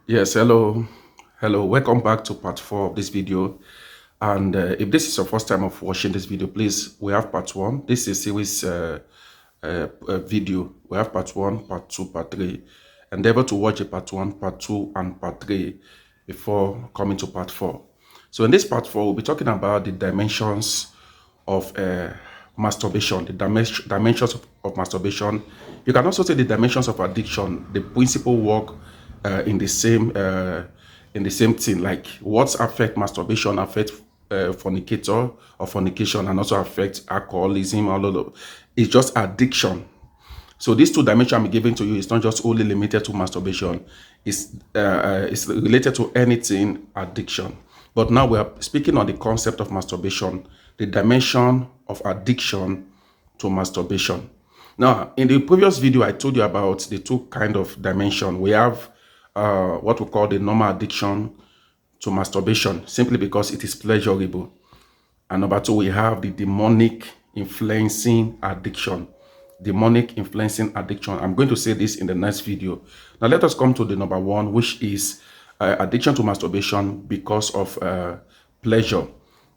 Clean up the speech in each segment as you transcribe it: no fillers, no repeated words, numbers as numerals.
Yes, hello, welcome back to part 4 of this video. And if this is your first time of watching this video, please, we have part 1. This is a series video. We have part 1, part 2, part 3. Endeavor to watch a part 1, part 2, and part 3 before coming to part 4. So in this part 4, we'll be talking about the dimensions of masturbation, the dimensions of masturbation. You can also say the dimensions of addiction. The principle work in the same thing. Like what affect masturbation affect fornicator or fornication, and also affect alcoholism. All of it's just addiction. So these two dimensions I'm giving to you is not just only limited to masturbation. It's related to anything addiction. But now we are speaking on the concept of masturbation, the dimension of addiction to masturbation. Now, in the previous video, I told you about the two kind of dimension. We have what we call the normal addiction to masturbation, simply because it is pleasurable. And number two, we have the demonic influencing addiction. Demonic influencing addiction. I'm going to say this in the next video. Now let us come to the number one, which is addiction to masturbation because of pleasure.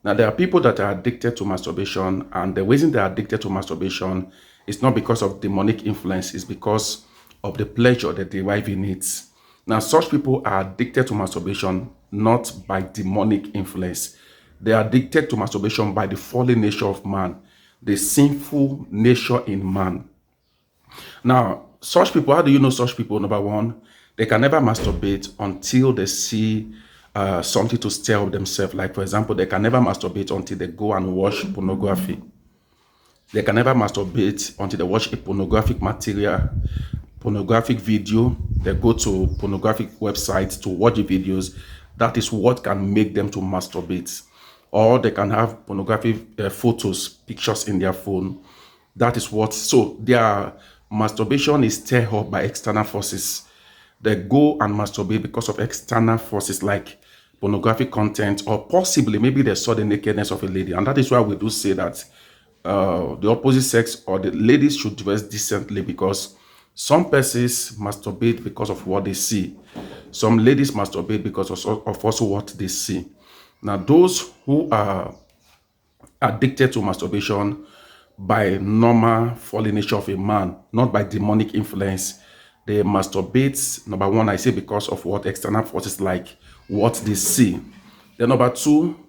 Now there are people that are addicted to masturbation, and the reason they are addicted to masturbation is not because of demonic influence, it's because of the pleasure they derive in it. Now such people are addicted to masturbation not by demonic influence. They are addicted to masturbation by the fallen nature of man, the sinful nature in man. Now, such people, how do you know such people? Number one, they can never masturbate until they see something to stir up themselves. Like, for example, they can never masturbate until they go and watch pornography. They can never masturbate until they watch a pornographic material, pornographic video. They go to pornographic websites to watch the videos. That is what can make them to masturbate. Or they can have pornographic photos, pictures in their phone. That is what, so their masturbation is stirred up by external forces. They go and masturbate because of external forces like pornographic content, or possibly maybe they saw the nakedness of a lady. And that is why we do say that the opposite sex or the ladies should dress decently, because some persons masturbate because of what they see. Some ladies masturbate because of also what they see. Now, those who are addicted to masturbation by normal fallen nature of a man, not by demonic influence, they masturbate, number one, I say because of what external forces like what they see. Then number two,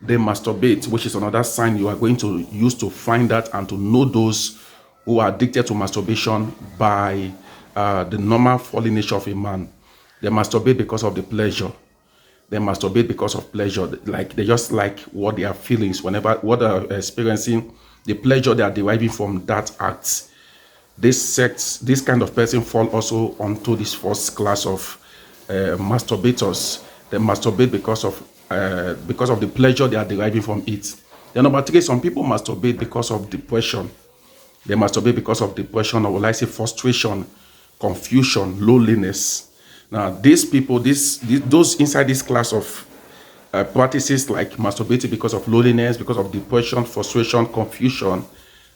they masturbate, which is another sign you are going to use to find that and to know those who are addicted to masturbation by the normal fallen nature of a man. They masturbate because of the pleasure. They masturbate because of pleasure. Like they just like what their feelings, whenever what they're experiencing, the pleasure they are deriving from that act. This kind of person fall also onto this first class of masturbators. They masturbate because of the pleasure they are deriving from it. Then number three, some people masturbate because of depression. They masturbate because of depression, or will I say frustration, confusion, loneliness. Now, these people, those inside this class of practices like masturbating because of loneliness, because of depression, frustration, confusion,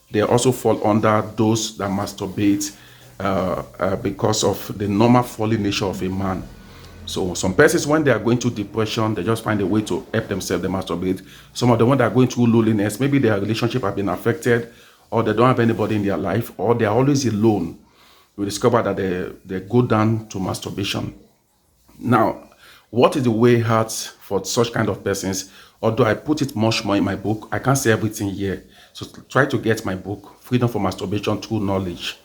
they also fall under those that masturbate because of the normal fallen nature of a man. So some persons, when they are going through depression, they just find a way to help themselves, they masturbate. Some of them, when they are going through loneliness, maybe their relationship have been affected, or they don't have anybody in their life, or they are always alone. We discover that they go down to masturbation. Now, what is the way out for such kind of persons? Although I put it much more in my book, I can't say everything here. So try to get my book, Freedom from Masturbation Through Knowledge.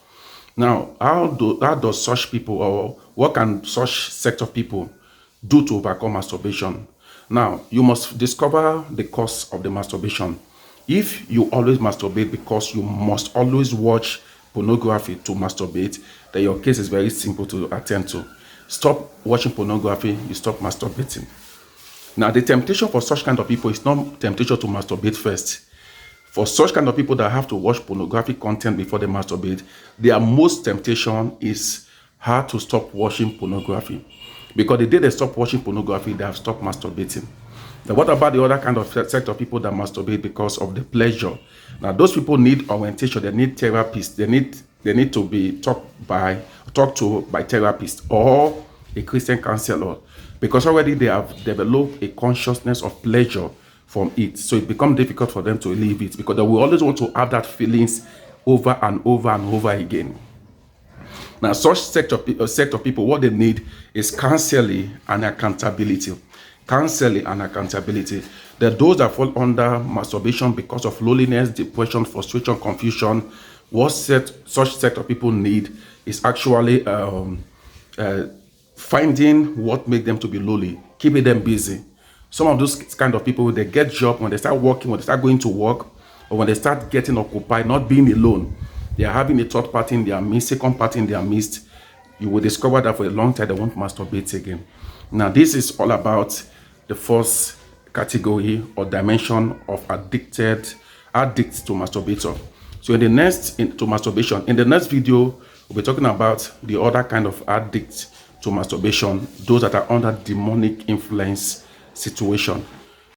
Now, how does such people, or what can such set of people do to overcome masturbation? Now, you must discover the cause of the masturbation. If you always masturbate because you must always watch pornography to masturbate, then your case is very simple to attend to. Stop watching pornography, you stop masturbating. Now, the temptation for such kind of people is not temptation to masturbate first. For such kind of people that have to watch pornographic content before they masturbate, their most temptation is how to stop watching pornography. Because the day they stop watching pornography, they have stopped masturbating. Now, what about the other kind of set of people that masturbate because of the pleasure? Now, those people need orientation, they need therapists, they need to be talked to by therapists, or a Christian counselor, because already they have developed a consciousness of pleasure from it. So it becomes difficult for them to leave it, because they will always want to have that feelings over and over and over again. Now, such set of people, what they need is counseling and accountability. Counseling and accountability. That those that fall under masturbation because of loneliness, depression, frustration, confusion, what such set of people need is actually finding what makes them to be lonely, keeping them busy. Some of those kind of people, they get job, when they start working, when they start going to work, or when they start getting occupied, not being alone, they are having a third party in their midst, second party in their midst. You will discover that for a long time they won't masturbate again. Now, this is all about the first category or dimension of addicts to masturbator. So in the next, to masturbation, in the next video, we'll be talking about the other kind of addicts to masturbation, those that are under demonic influence situation.